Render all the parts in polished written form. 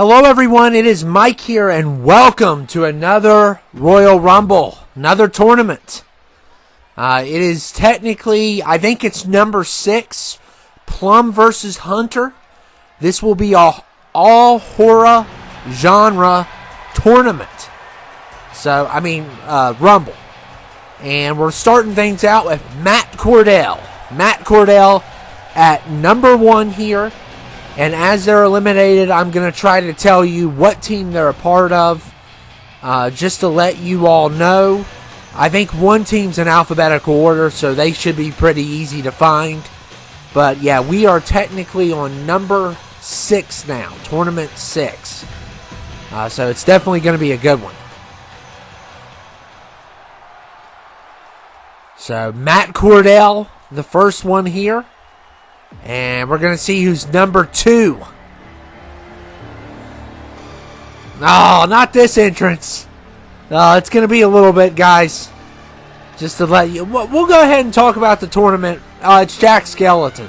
Hello everyone, it is Mike here and welcome to another Royal Rumble, another tournament. It is technically, I think it's number 6, Plum versus Hunter. This will be a all horror genre tournament. Rumble. And we're starting things out with Matt Cordell. Matt Cordell at number 1 here. And as they're eliminated, I'm going to try to tell you what team they're a part of. Just to let you all know. I think one team's in alphabetical order, so they should be pretty easy to find. But yeah, we are technically on number 6 now. Tournament 6. So it's definitely going to be a good one. So Matt Cordell, the first one here. And we're going to see who's number 2. Oh, not this entrance. It's going to be a little bit, guys. Just to let you... We'll go ahead and talk about the tournament. It's Jack Skeleton.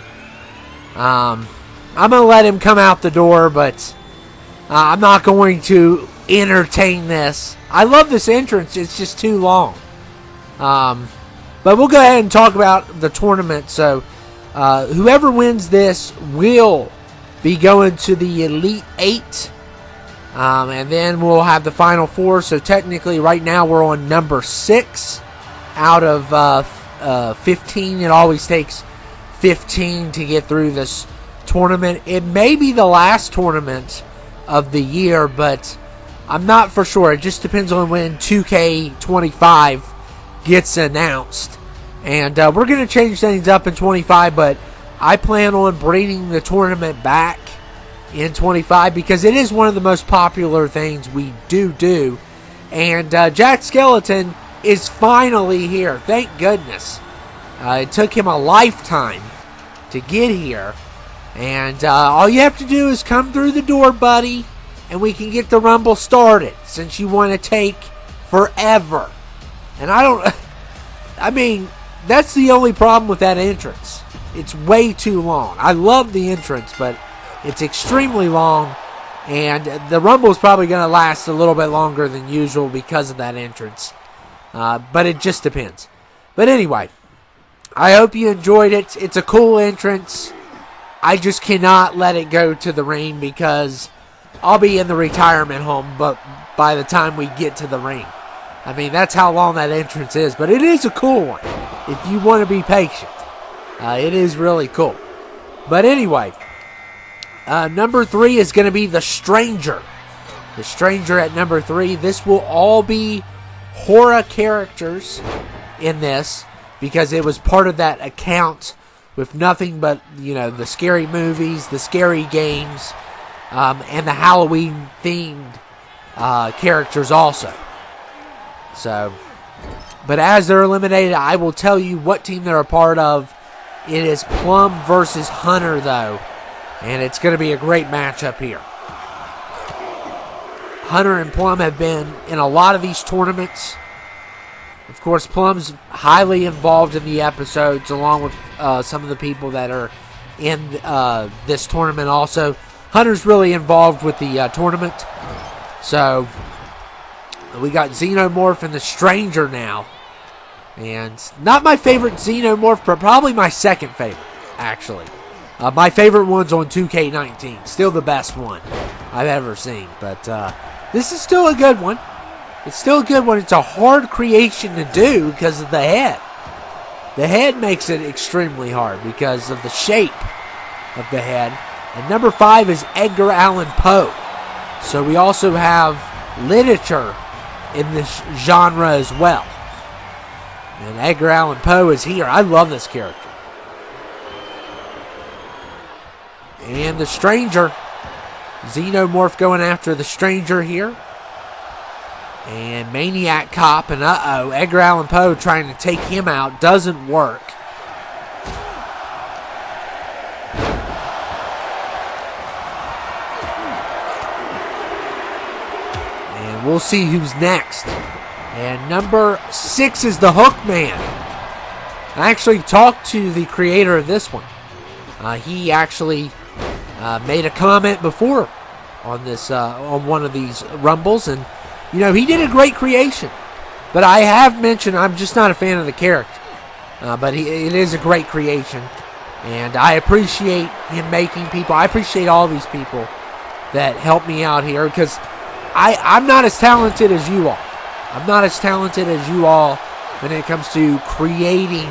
I'm going to let him come out the door, but I'm not going to entertain this. I love this entrance. It's just too long. But we'll go ahead and talk about the tournament. So... whoever wins this will be going to the Elite 8. And then we'll have the Final 4. So technically right now we're on number 6 out of 15. It always takes 15 to get through this tournament. It may be the last tournament of the year, but I'm not for sure. It just depends on when 2K24 gets announced. And we're going to change things up in 25, but I plan on bringing the tournament back in 25 because it is one of the most popular things we do. And Jack Skeleton is finally here. Thank goodness. It took him a lifetime to get here. And all you have to do is come through the door, buddy, and we can get the Rumble started since you want to take forever. And that's the only problem with that entrance. It's way too long. I love the entrance, but it's extremely long. And the Rumble is probably going to last a little bit longer than usual because of that entrance. But it just depends. But anyway, I hope you enjoyed it. It's a cool entrance. I just cannot let it go to the ring because I'll be in the retirement home but by the time we get to the ring. I mean, that's how long that entrance is. But it is a cool one. If you want to be patient. It is really cool. But anyway. Number 3 is going to be The Stranger. The Stranger at number 3. This will all be horror characters in this. Because it was part of that account. With nothing but, the scary movies. The scary games. And the Halloween themed characters also. So, but as they're eliminated, I will tell you what team they're a part of. It is Plum versus Hunter, though. And it's going to be a great matchup here. Hunter and Plum have been in a lot of these tournaments. Of course, Plum's highly involved in the episodes, along with some of the people that are in this tournament also. Hunter's really involved with the tournament. So... we got Xenomorph and The Stranger now. And not my favorite Xenomorph, but probably my second favorite, actually. My favorite one's on 2K19. Still the best one I've ever seen. But this is still a good one. It's still a good one. It's a hard creation to do because of the head. The head makes it extremely hard because of the shape of the head. And number 5 is Edgar Allan Poe. So we also have literature in this genre as well. And Edgar Allan Poe is here. I love this character. And The Stranger. Xenomorph going after The Stranger here. And Maniac Cop. And Edgar Allan Poe trying to take him out. Doesn't work. We'll see who's next. And number 6 is the Hookman. I actually talked to the creator of this one. He actually made a comment before on this on one of these rumbles, and he did a great creation. But I have mentioned I'm just not a fan of the character. But it is a great creation, and I appreciate him making people. I appreciate all these people that help me out here, because I'm not as talented as you all. I'm not as talented as you all when it comes to creating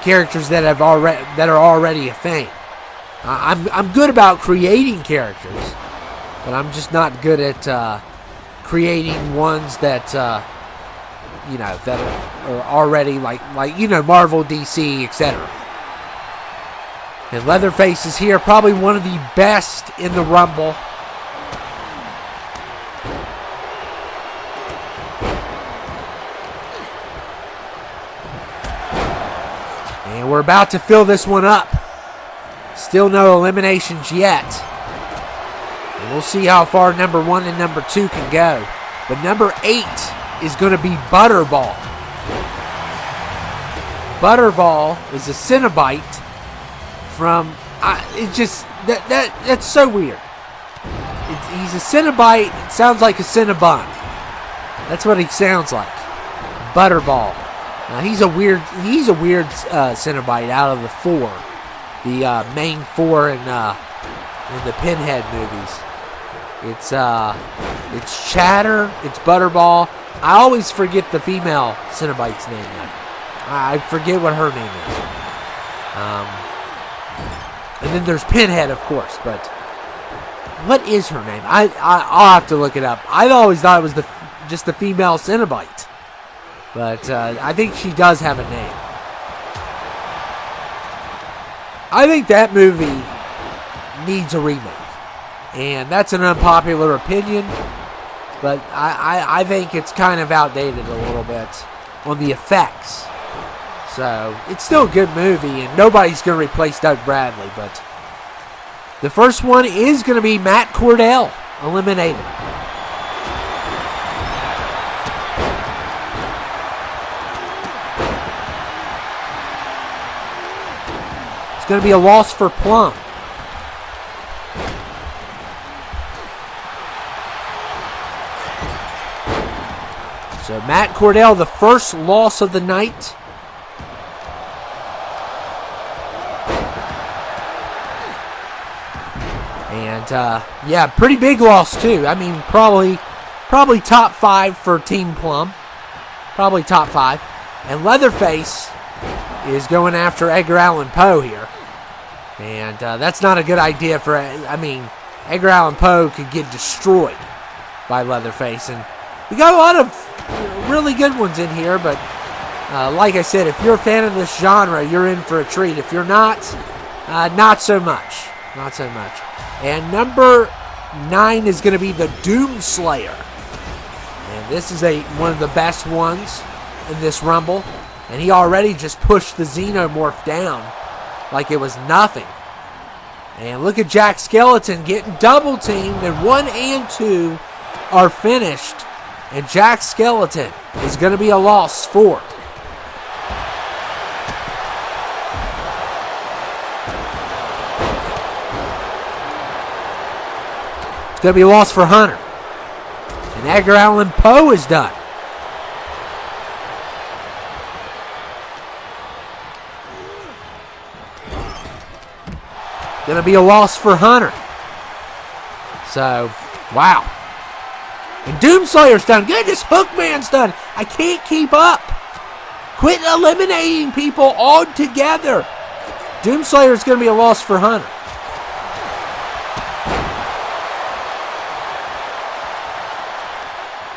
characters that are already a thing. I'm good about creating characters, but I'm just not good at creating ones that that are already like Marvel, DC, etc. And Leatherface is here, probably one of the best in the Rumble. And we're about to fill this one up. Still no eliminations yet. And we'll see how far number 1 and number 2 can go. But number 8 is going to be Butterball. Butterball is a Cenobite from... that's so weird. He's a Cenobite. It sounds like a Cinnabon. That's what he sounds like. Butterball. He's a weird Cenobite out of the 4, the main 4 in the Pinhead movies. It's Chatter. It's Butterball. I always forget the female Cenobite's name now. I forget what her name is. And then there's Pinhead, of course. But what is her name? I'll have to look it up. I always thought it was just the female Cenobite. But I think she does have a name. I think that movie needs a remake. And that's an unpopular opinion. But I think it's kind of outdated a little bit on the effects. So, it's still a good movie, and nobody's going to replace Doug Bradley. But the first one is going to be Matt Cordell, eliminated. It's going to be a loss for Plum. So Matt Cordell, the first loss of the night. And yeah, pretty big loss too. I mean, probably top 5 for Team Plum. Probably top 5. And Leatherface is going after Edgar Allan Poe here. And that's not a good idea for... I mean, Edgar Allan Poe could get destroyed by Leatherface. And we got a lot of really good ones in here. But like I said, if you're a fan of this genre, you're in for a treat. If you're not, not so much. Not so much. And number 9 is going to be the Doomslayer. And this is one of the best ones in this Rumble. And he already just pushed the Xenomorph down like it was nothing. And look at Jack Skeleton getting double teamed. And 1 and 2 are finished. And Jack Skeleton is going to be a loss for. It's going to be a loss for Hunter. And Edgar Allan Poe is done. Going to be a loss for Hunter. So, wow. And Doomslayer's done. Goodness, Hookman's done. I can't keep up. Quit eliminating people altogether. Doomslayer's going to be a loss for Hunter.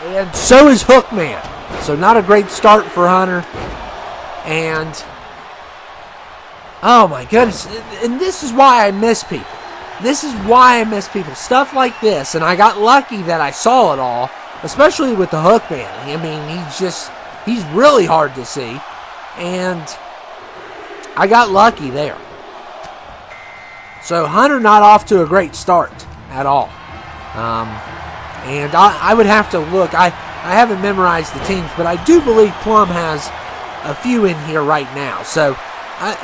And so is Hookman. So not a great start for Hunter. And... oh my goodness. And this is why I miss people. This is why I miss people. Stuff like this. And I got lucky that I saw it all. Especially with the Hookman. I mean, he's really hard to see. And I got lucky there. So Hunter not off to a great start at all. And I would have to look. I haven't memorized the teams. But I do believe Plum has a few in here right now. So...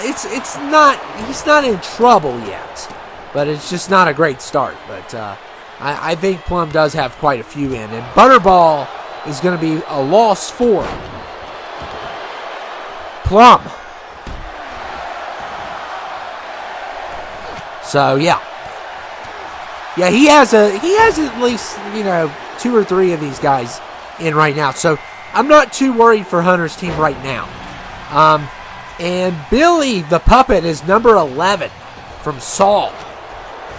he's not in trouble yet. but it's just not a great start. But I think Plum does have quite a few in. And Butterball is going to be a loss for Plum. So, yeah. Yeah, he has at least, 2 or 3 of these guys in right now. So, I'm not too worried for Hunter's team right now. And Billy the Puppet is number 11 from Saw,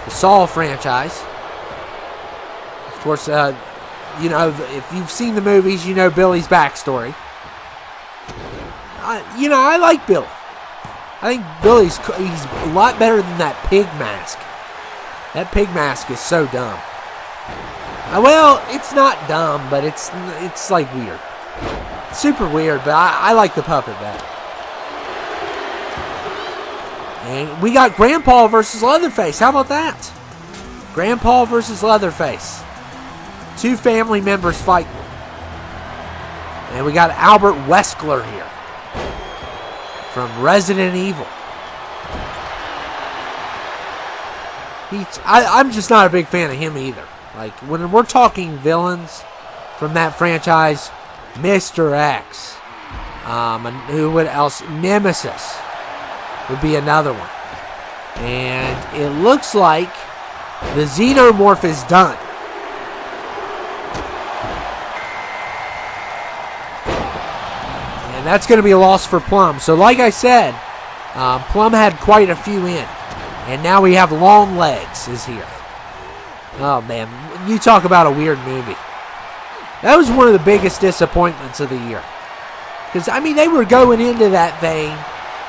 the Saw franchise. Of course, if you've seen the movies, you know Billy's backstory. I like Billy. I think he's a lot better than that pig mask. That pig mask is so dumb. Well, it's not dumb, but it's like weird. Super weird, but I like the puppet better. And we got Grandpa versus Leatherface. How about that? Grandpa versus Leatherface. 2 family members fighting. And we got Albert Wesker here from Resident Evil. I'm just not a big fan of him either. Like, when we're talking villains from that franchise, Mr. X, and who else? Nemesis would be another one. And it looks like the Xenomorph is done. And that's going to be a loss for Plum. So like I said, Plum had quite a few in. And now we have Long Legs is here. Oh, man. You talk about a weird movie. That was one of the biggest disappointments of the year. Because, they were going into that thing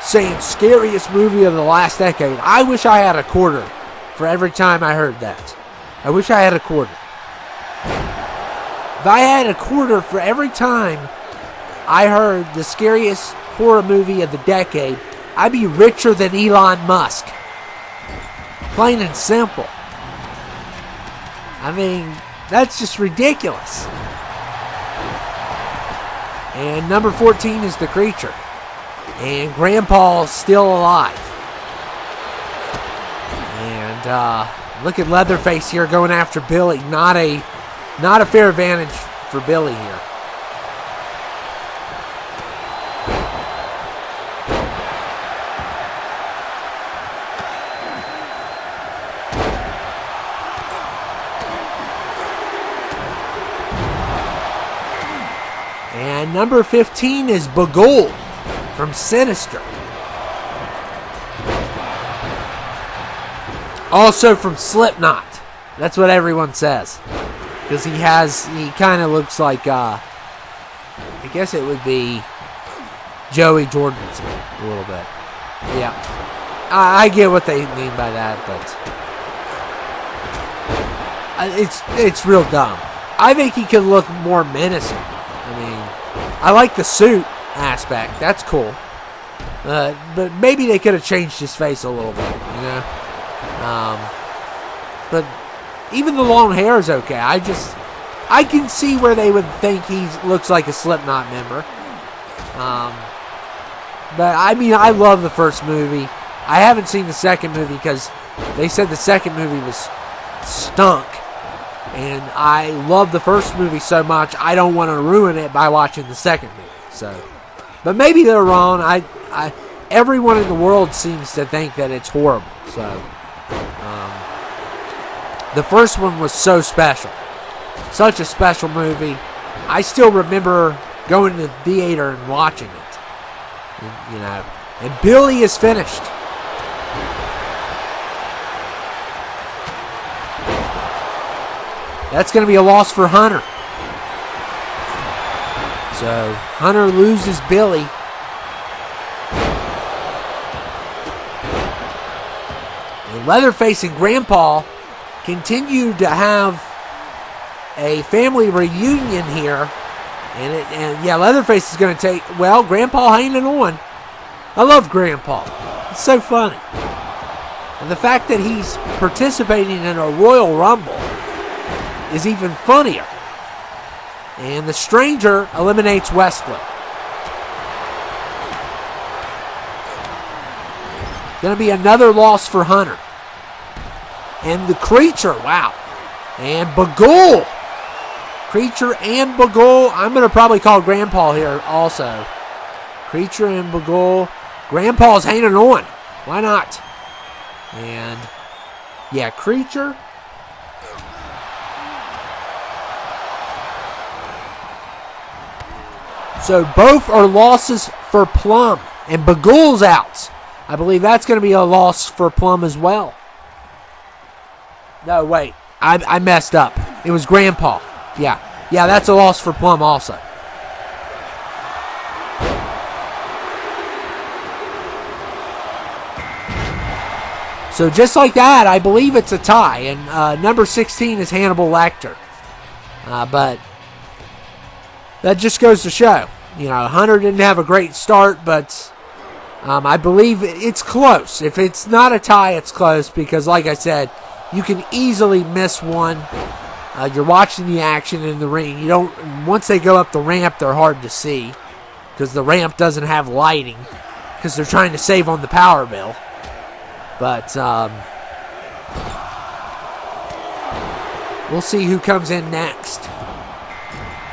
saying scariest movie of the last decade. I wish I had a quarter for every time I heard that. I wish I had a quarter. If I had a quarter for every time I heard the scariest horror movie of the decade, I'd be richer than Elon Musk. Plain and simple. That's just ridiculous. And number 14 is The Creature. And Grandpa's still alive. And look at Leatherface here going after Billy. Not a fair advantage for Billy here. And number 15 is Bagul from Sinister. Also from Slipknot. That's what everyone says. Because he kind of looks like, I guess it would be Joey Jordison a little bit. Yeah. I get what they mean by that, but it's real dumb. I think he could look more menacing. I like the suit aspect. That's cool. But maybe they could have changed his face a little bit, But even the long hair is okay. I can see where they would think he looks like a Slipknot member. But I love the first movie. I haven't seen the second movie because they said the second movie was stunk. And I love the first movie so much, I don't want to ruin it by watching the second movie. So, but maybe they're wrong. Everyone in the world seems to think that it's horrible. So, the first one was so special, such a special movie. I still remember going to the theater and watching it. And Billy is finished. That's going to be a loss for Hunter. So, Hunter loses Billy. And Leatherface and Grandpa continue to have a family reunion here. And Leatherface is going to take, Grandpa hanging on. I love Grandpa. It's so funny. And the fact that he's participating in a Royal Rumble is even funnier. And the Stranger eliminates Wesker. Going to be another loss for Hunter. And the Creature, wow. And Bagul. Creature and Bagul. I'm going to probably call Grandpa here also. Creature and Bagul. Grandpa's hanging on. Why not? And, yeah, Creature. So both are losses for Plum. And Bagul's out. I believe that's going to be a loss for Plum as well. No, wait. I messed up. It was Grandpa. Yeah, that's a loss for Plum also. So just like that, I believe it's a tie. And number 16 is Hannibal Lecter. But that just goes to show. Hunter didn't have a great start, but I believe it's close. If it's not a tie, it's close because, like I said, you can easily miss one. You're watching the action in the ring. Once they go up the ramp, they're hard to see because the ramp doesn't have lighting because they're trying to save on the power bill. But we'll see who comes in next.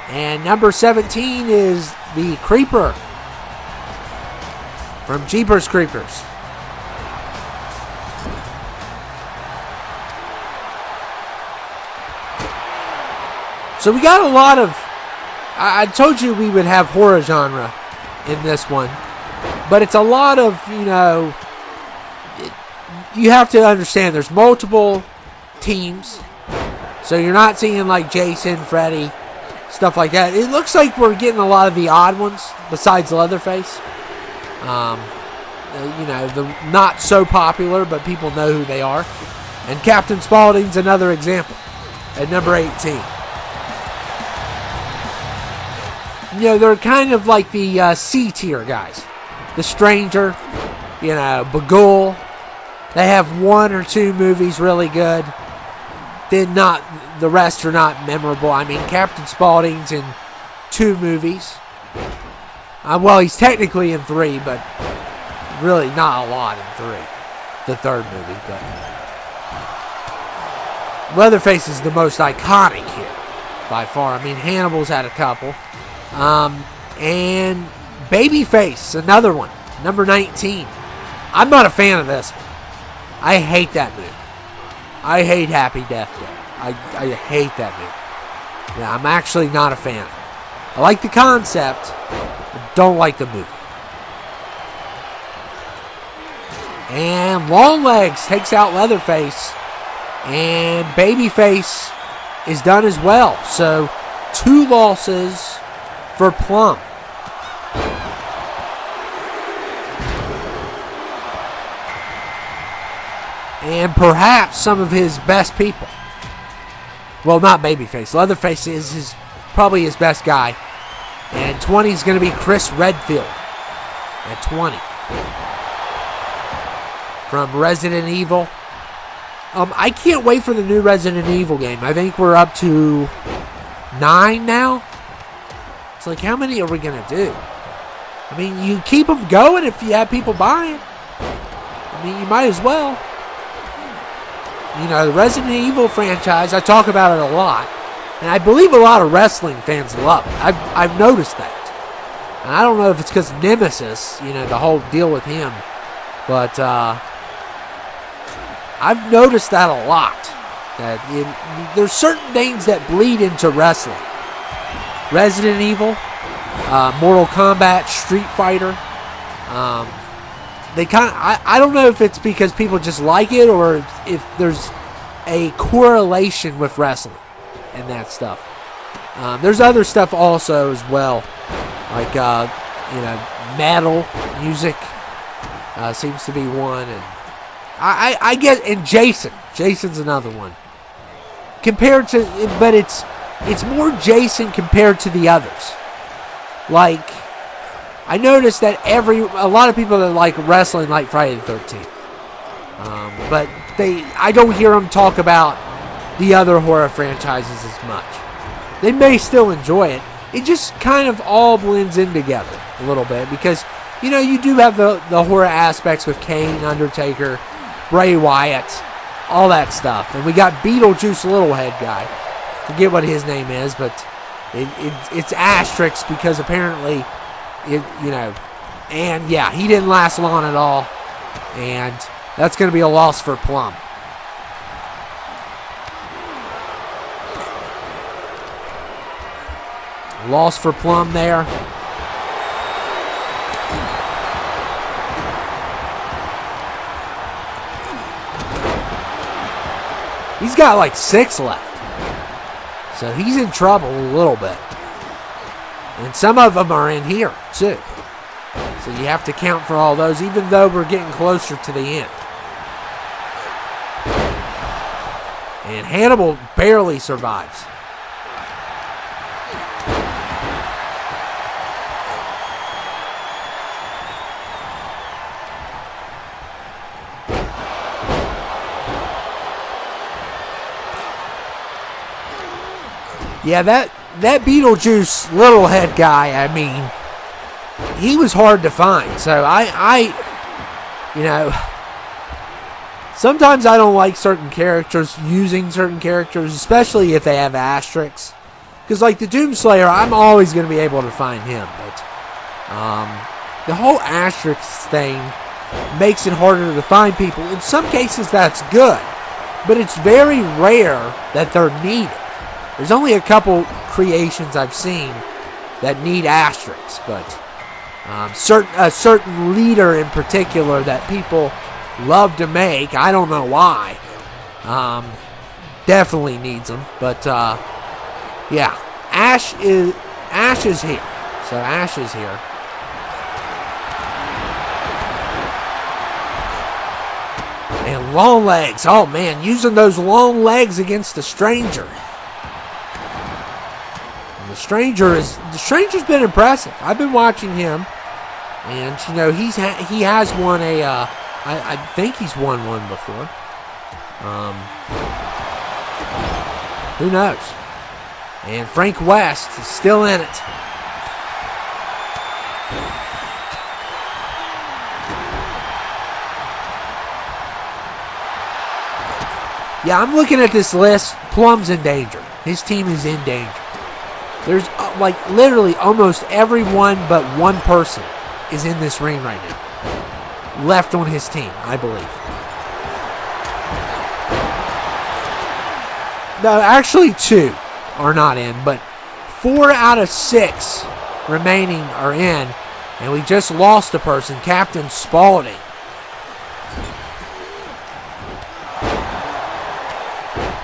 And number 17 is the Creeper from Jeepers Creepers. So we got a lot of... I told you we would have horror genre in this one. But it's a lot of, you have to understand there's multiple teams. So you're not seeing like Jason, Freddy, stuff like that. It looks like we're getting a lot of the odd ones besides Leatherface. The not so popular, but people know who they are. And Captain Spaulding's another example at number 18. They're kind of like the C-tier guys. The Stranger, Bagul. They have one or two movies really good. Then the rest are not memorable. I mean, Captain Spaulding's in 2 movies. Well, he's technically in 3, but really not a lot in 3. The 3rd movie, but Leatherface is the most iconic here by far. I mean, Hannibal's had a couple. And Babyface, another one, number 19. I'm not a fan of this one. I hate that movie. I hate Happy Death Day. I hate that movie. Yeah, I'm actually not a fan. I like the concept, but don't like the movie. And Longlegs takes out Leatherface, and Babyface is done as well. So 2 losses for Plum. And perhaps some of his best people. Well, not Babyface. Leatherface is probably his best guy. And 20 is going to be Chris Redfield at 20. From Resident Evil. I can't wait for the new Resident Evil game. I think we're up to 9 now. It's like, how many are we going to do? I mean, you keep them going if you have people buying. I mean, you might as well. The Resident Evil franchise, I talk about it a lot. And I believe a lot of wrestling fans love it. I've noticed that. And I don't know if it's because Nemesis, the whole deal with him. But I've noticed that a lot. That there's certain things that bleed into wrestling. Resident Evil, Mortal Kombat, Street Fighter. They kind of, I don't know if it's because people just like it or if there's a correlation with wrestling and that stuff. There's other stuff also as well, like metal music seems to be one, and I get, and Jason's another one. Compared to, but it's more Jason compared to the others. Like, I noticed that a lot of people that like wrestling like Friday the 13th. But I don't hear them talk about the other horror franchises as much. They may still enjoy it. It just kind of all blends in together a little bit because, you do have the horror aspects with Kane, Undertaker, Bray Wyatt, all that stuff. And we got Beetlejuice Littlehead guy. Forget what his name is, but it's asterisk because apparently, and yeah, he didn't last long at all. And that's going to be a loss for Plum. Loss for Plum there. He's got like 6 left. So he's in trouble a little bit. And some of them are in here too. So you have to count for all those, even though we're getting closer to the end. And Hannibal barely survives. Yeah, that Beetlejuice Littlehead guy, I mean, he was hard to find. So sometimes I don't like certain characters using certain characters, especially if they have asterisks. Because like the Doomslayer, I'm always going to be able to find him. But the whole asterisk thing makes it harder to find people. In some cases, that's good. But it's very rare that they're needed. There's only a couple creations I've seen that need asterisks, but a certain leader in particular that people love to make, I don't know why, definitely needs them. But yeah, Ash is here. So Ash is here. And long legs. Oh man, using those long legs against the Stranger. The Stranger's been impressive. I've been watching him, and he has won a. I think he's won one before. Who knows? And Frank West is still in it. Yeah, I'm looking at this list. Plum's in danger. His team is in danger. There's literally almost everyone but one person is in this ring right now. Left on his team, I believe. No, actually 2 are not in, but 4 out of 6 remaining are in. And we just lost a person, Captain Spaulding.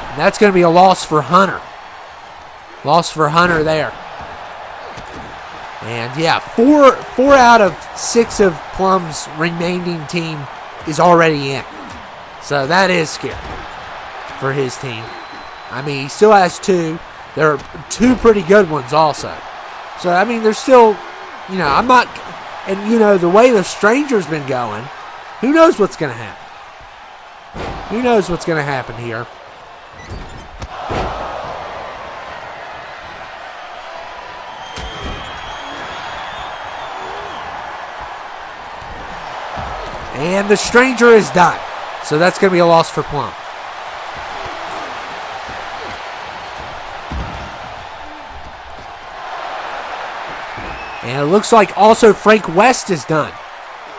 And that's going to be a loss for Hunter. Loss for Hunter there. And yeah, 4 out of 6 of Plum's remaining team is already in. So that is scary for his team. I mean, he still has 2. There are 2 pretty good ones also. So, I mean, there's still, I'm not, and the way the Stranger's been going, who knows what's going to happen? Who knows what's going to happen here? And the Stranger is done. So that's going to be a loss for Plum. And it looks like also Frank West is done.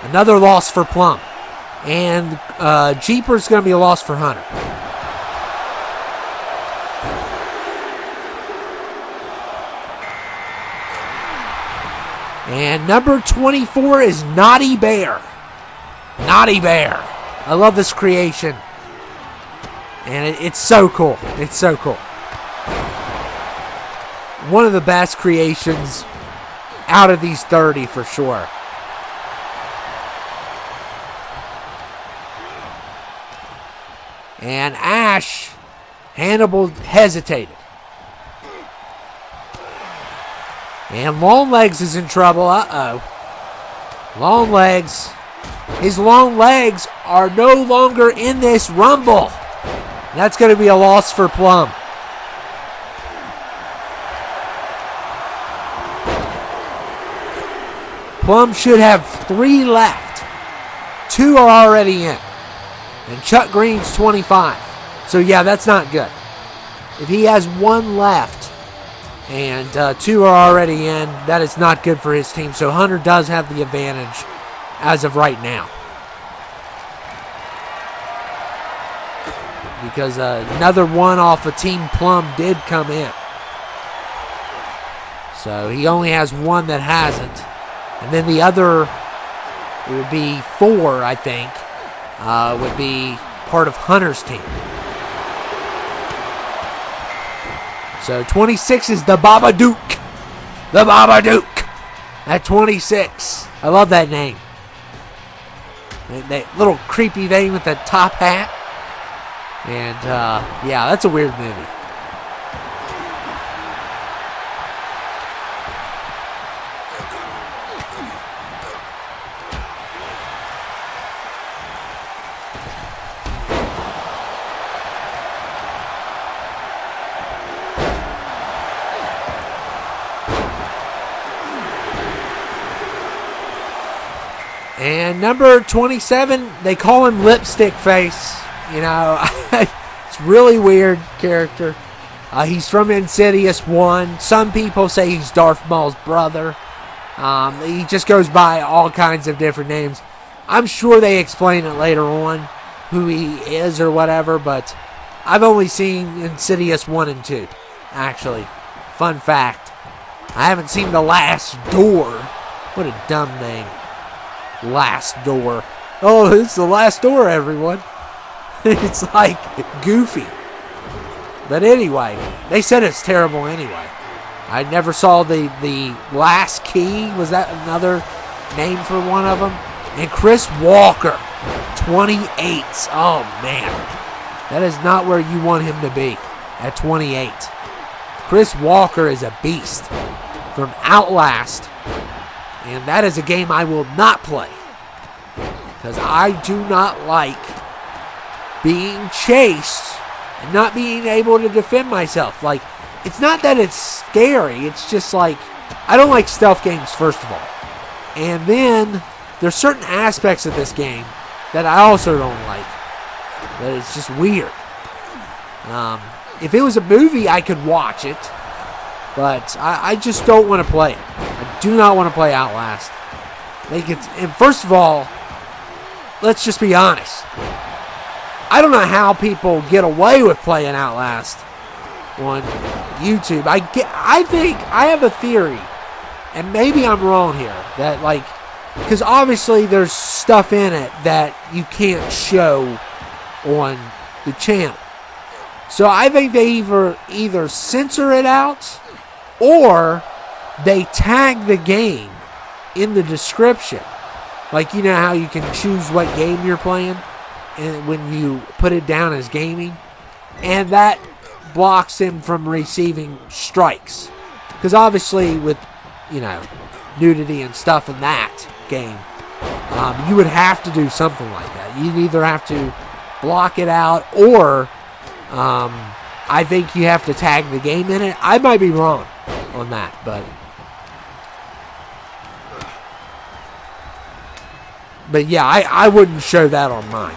Another loss for Plum. And Jeeper's going to be a loss for Hunter. And number 24 is Naughty Bear. Naughty Bear. I love this creation. And it's so cool. It's so cool. One of the best creations out of these 30 for sure. And Ash, Hannibal hesitated. And Longlegs is in trouble. Uh-oh. Longlegs. His long legs are no longer in this rumble. That's going to be a loss for Plum. Plum should have 3 left. 2 are already in. And Chuck Green's 25. So, yeah, that's not good. If he has one left and 2 are already in, that is not good for his team. So Hunter does have the advantage as of right now. Because another one off of Team Plum did come in. So he only has one that hasn't. And then the other, it would be 4, I think, would be part of Hunter's team. So 26 is the Babadook. The Babadook at 26. I love that name. That little creepy thing with the top hat. And, yeah, that's a weird movie. And number 27, they call him Lipstick Face. You know, it's really weird character. He's from Insidious 1. Some people say he's Darth Maul's brother. He just goes by all kinds of different names. I'm sure they explain it later on, who he is or whatever, but I've only seen Insidious 1 and 2, actually. Fun fact. I haven't seen The Last Door. What a dumb name. Last Door. Oh, it's The Last Door, everyone. It's like goofy. But anyway, they said it's terrible anyway. I never saw the Last Key. Was that another name for one of them? And Chris Walker, 28. Oh, man. That is not where you want him to be at 28. Chris Walker is a beast from Outlast. And that is a game I will not play. Because I do not like being chased and not being able to defend myself. Like, it's not that it's scary. It's just like, I don't like stealth games, first of all. And then, there's certain aspects of this game that I also don't like. That it's just weird. If it was a movie, I could watch it. But I just don't want to play it. I do not want to play Outlast. And first of all, let's just be honest. I don't know how people get away with playing Outlast on YouTube. I think I have a theory, and maybe I'm wrong here, that like, because obviously there's stuff in it that you can't show on the channel. So I think they either censor it out or they tag the game in the description. Like, you know how you can choose what game you're playing and when you put it down as gaming? And that blocks him from receiving strikes. Because obviously with, you know, nudity and stuff in that game, you would have to do something like that. You'd either have to block it out or I think you have to tag the game in it. I might be wrong on that, But yeah, I wouldn't show that on mine.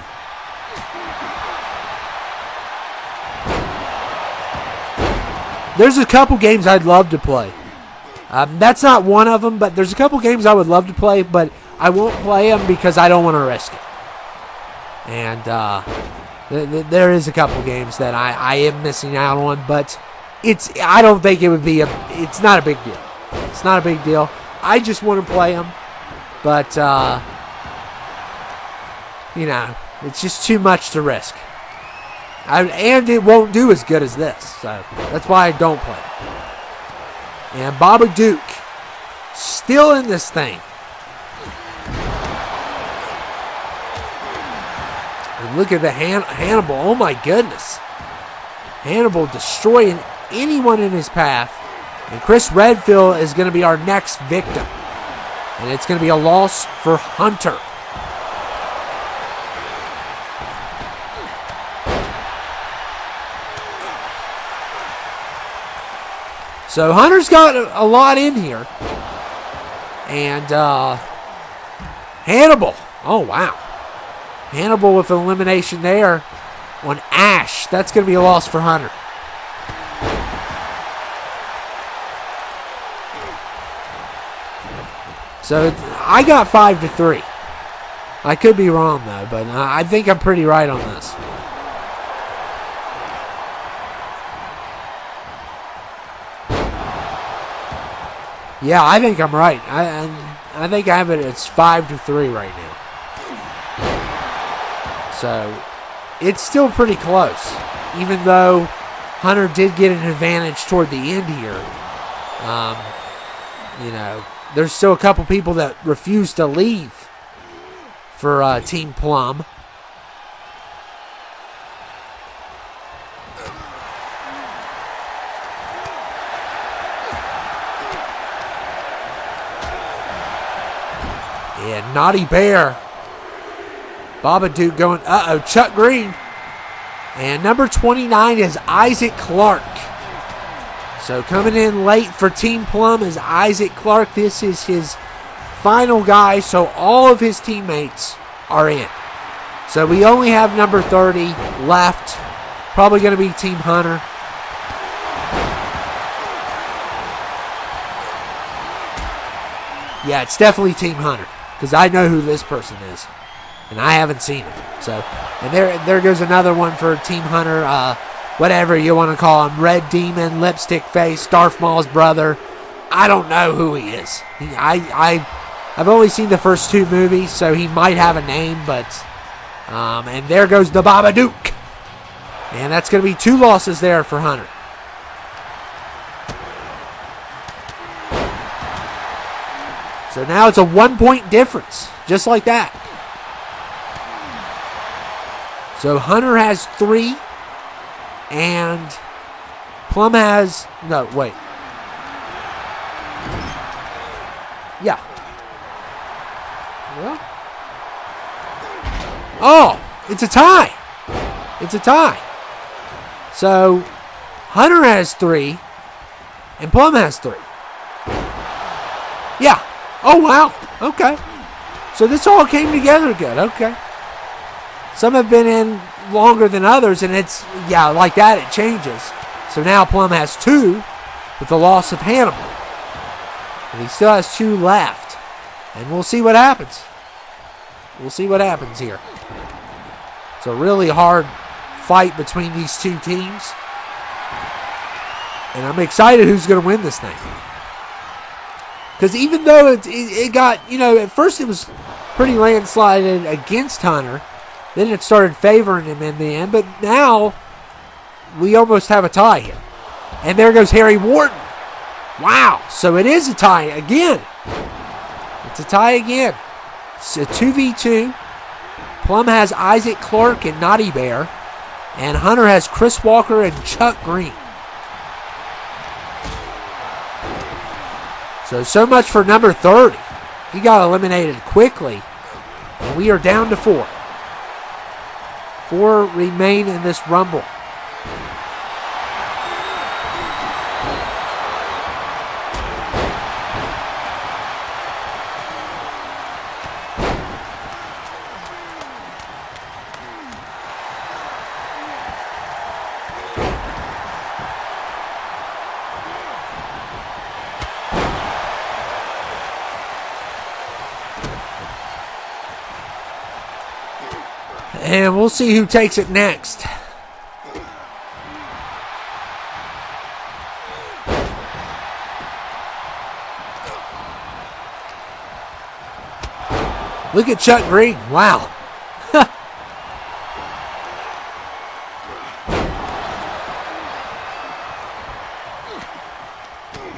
There's a couple games I'd love to play. That's not one of them, but there's a couple games I would love to play, but I won't play them because I don't want to risk it. And there is a couple games that I am missing out on, but I don't think it would be it's not a big deal. It's not a big deal. I just want to play them, but you know, it's just too much to risk. And it won't do as good as this, so that's why I don't play it. And Babadook still in this thing. And look at the Hannibal. Oh my goodness. Hannibal destroying anyone in his path. And Chris Redfield is going to be our next victim. And it's going to be a loss for Hunter. So Hunter's got a lot in here. And Hannibal. Oh, wow. Hannibal with an elimination there on Ash. That's going to be a loss for Hunter. So I got 5-3. I could be wrong though, but I think I'm pretty right on this. Yeah, I think I'm right. I think I have it. It's 5-3 right now. So it's still pretty close, even though Hunter did get an advantage toward the end here. There's still a couple people that refuse to leave for Team Plum. And Naughty Bear. Babadook going, Chuck Green. And number 29 is Isaac Clark. So coming in late for Team Plum is Isaac Clark. This is his final guy, so all of his teammates are in. So we only have number 30 left. Probably going to be Team Hunter. Yeah, it's definitely Team Hunter, because I know who this person is, and I haven't seen him. So, and there goes another one for Team Hunter. Whatever you want to call him, Red Demon, Lipstick Face, Darth Maul's brother. I don't know who he is. I've only seen the first two movies, so he might have a name, but and there goes the Babadook, and that's going to be 2 losses there for Hunter. So now it's a 1-point difference, just like that. So Hunter has 3. And Plum has... No, wait. Yeah. Well. Oh, it's a tie. It's a tie. So Hunter has 3. And Plum has 3. Yeah. Oh, wow. Okay. So this all came together good. Okay. Some have been in longer than others, and it's, yeah, like that it changes. So now Plum has 2 with the loss of Hannibal. And he still has 2 left. And we'll see what happens. We'll see what happens here. It's a really hard fight between these two teams. And I'm excited who's going to win this thing. Because even though it got, at first it was pretty landslided against Hunter, then it started favoring him in the end. But now we almost have a tie here. And there goes Harry Wharton. Wow. So it is a tie again. It's a tie again. It's a 2v2. Plum has Isaac Clark and Naughty Bear. And Hunter has Chris Walker and Chuck Green. So much for number 30. He got eliminated quickly. And we are down to 4. 4 remain in this Rumble. And we'll see who takes it next. Look at Chuck Green. Wow.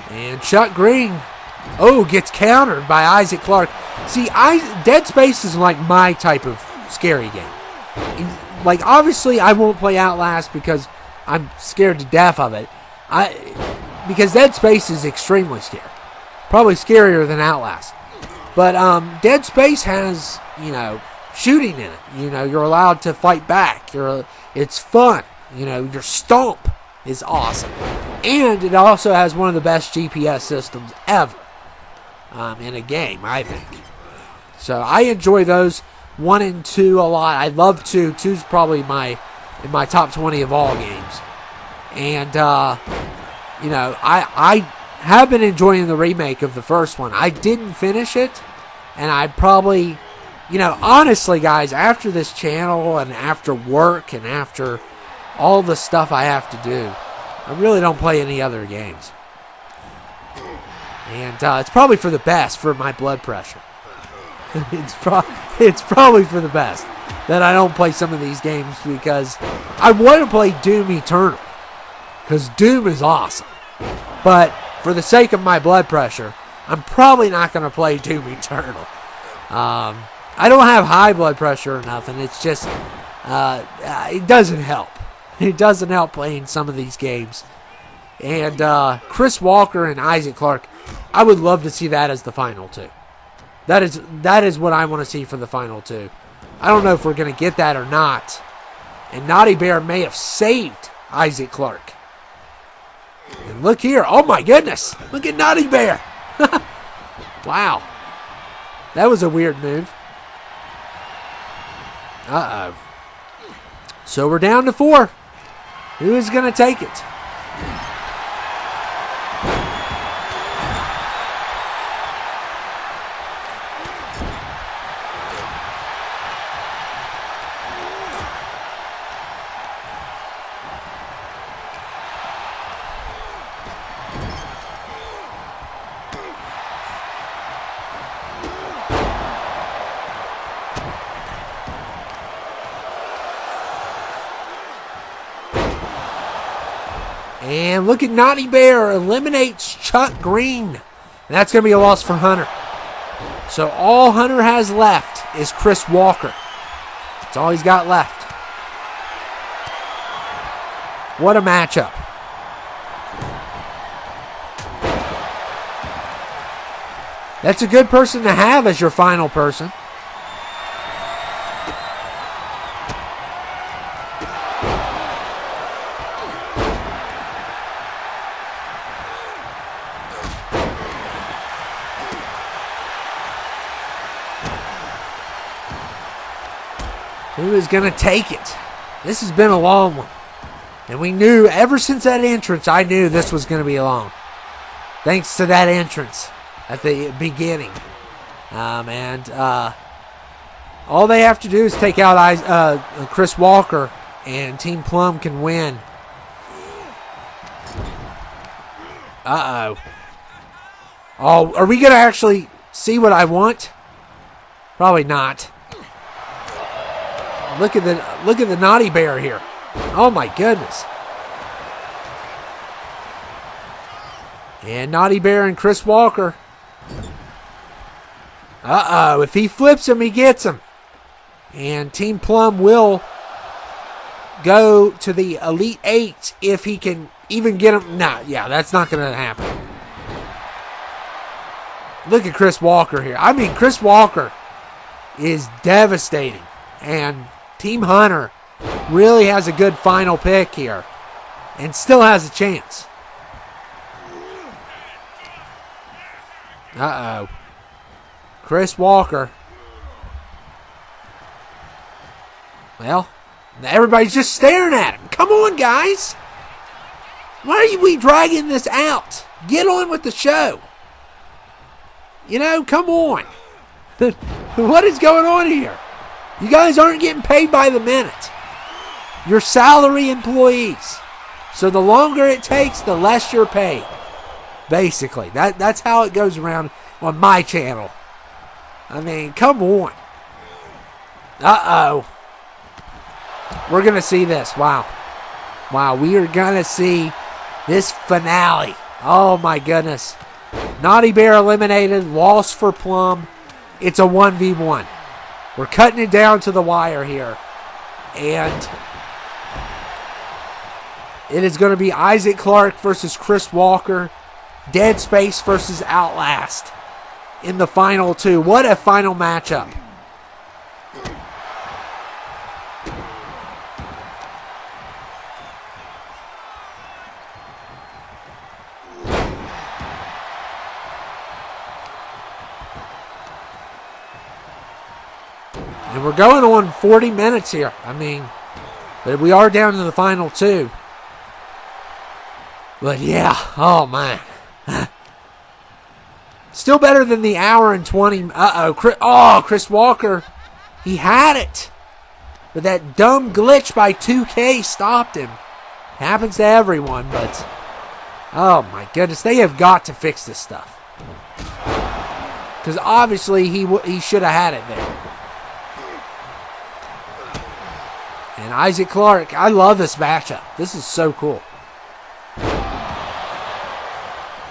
And Chuck Green, gets countered by Isaac Clark. See, Dead Space is like my type of scary game. Like, obviously, I won't play Outlast because I'm scared to death of it. Because Dead Space is extremely scary. Probably scarier than Outlast. But Dead Space has, shooting in it. You're allowed to fight back. It's fun. Your stomp is awesome. And it also has one of the best GPS systems ever in a game, I think. So I enjoy those. 1 and 2 a lot. I love 2. 2's probably in my top 20 of all games. And, you know, I have been enjoying the remake of the first one. I didn't finish it, and I probably, you know, honestly, guys, after this channel and after work and after all the stuff I have to do, I really don't play any other games. And it's probably for the best for my blood pressure. It's probably for the best that I don't play some of these games, because I want to play Doom Eternal, because Doom is awesome. But for the sake of my blood pressure, I'm probably not going to play Doom Eternal. I don't have high blood pressure or nothing. It's just it doesn't help. It doesn't help playing some of these games. And Chris Walker and Isaac Clarke, I would love to see that as the final 2. That is what I want to see for the final 2. I don't know if we're going to get that or not. And Naughty Bear may have saved Isaac Clarke. And look here. Oh, my goodness. Look at Naughty Bear. Wow. That was a weird move. Uh-oh. So we're down to 4. Who is going to take it? And look at Naughty Bear eliminates Chuck Green. And that's going to be a loss for Hunter. So all Hunter has left is Chris Walker. That's all he's got left. What a matchup. That's a good person to have as your final person. Who is going to take it? This has been a long one. And we knew, ever since that entrance, I knew this was going to be long. Thanks to that entrance at the beginning. All they have to do is take out Chris Walker, and Team Plum can win. Uh-oh. Oh, are we going to actually see what I want? Probably not. Look at the Naughty Bear here. Oh my goodness. And Naughty Bear and Chris Walker. Uh-oh. If he flips him, he gets him. And Team Plum will go to the Elite 8 if he can even get him. Nah, yeah, that's not going to happen. Look at Chris Walker here. I mean, Chris Walker is devastating. And Team Hunter really has a good final pick here and still has a chance. Uh-oh. Chris Walker. Well, everybody's just staring at him. Come on, guys. Why are we dragging this out? Get on with the show. You know, come on. What is going on here? You guys aren't getting paid by the minute. You're salary employees. So the longer it takes, the less you're paid. Basically. That's how it goes around on my channel. I mean, come on. Uh-oh. We're going to see this. Wow. Wow, we are going to see this finale. Oh, my goodness. Naughty Bear eliminated. Loss for Plum. It's a 1v1. We're cutting it down to the wire here. And it is going to be Isaac Clarke versus Chris Walker. Dead Space versus Outlast in the final 2. What a final matchup. And we're going on 40 minutes here. I mean, but we are down to the final 2. But yeah, oh man. Still better than the hour and 20. Chris Walker. He had it. But that dumb glitch by 2K stopped him. Happens to everyone, but oh my goodness, they have got to fix this stuff. Because obviously he should have had it there. And Isaac Clark, I love this matchup. This is so cool.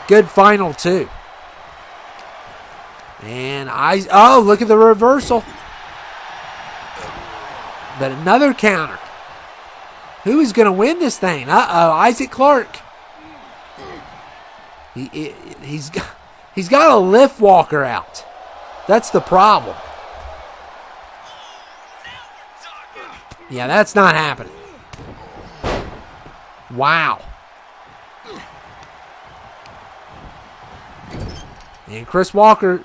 Good final 2. And look at the reversal. But another counter. Who is going to win this thing? Isaac Clark. He's got a lift Walker out. That's the problem. Yeah, that's not happening. Wow. And Chris Walker,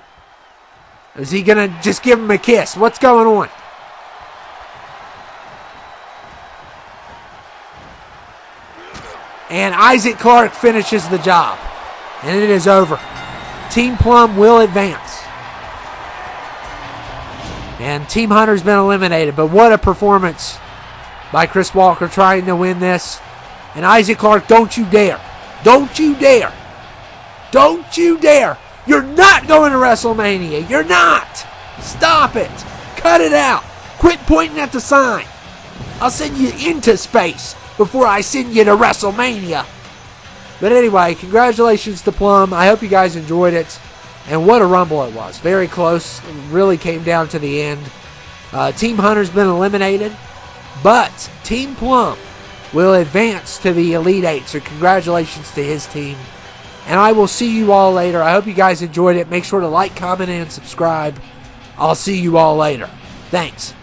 is he going to just give him a kiss? What's going on? And Isaac Clark finishes the job. And it is over. Team Plum will advance. And Team Hunter's been eliminated. But what a performance by Chris Walker trying to win this. And Isaac Clark, don't you dare. Don't you dare. Don't you dare. You're not going to WrestleMania. You're not. Stop it. Cut it out. Quit pointing at the sign. I'll send you into space before I send you to WrestleMania. But anyway, congratulations to Plum. I hope you guys enjoyed it. And what a rumble it was. Very close. It really came down to the end. Team Hunter's been eliminated. But Team Plum will advance to the Elite Eight. So congratulations to his team. And I will see you all later. I hope you guys enjoyed it. Make sure to like, comment, and subscribe. I'll see you all later. Thanks.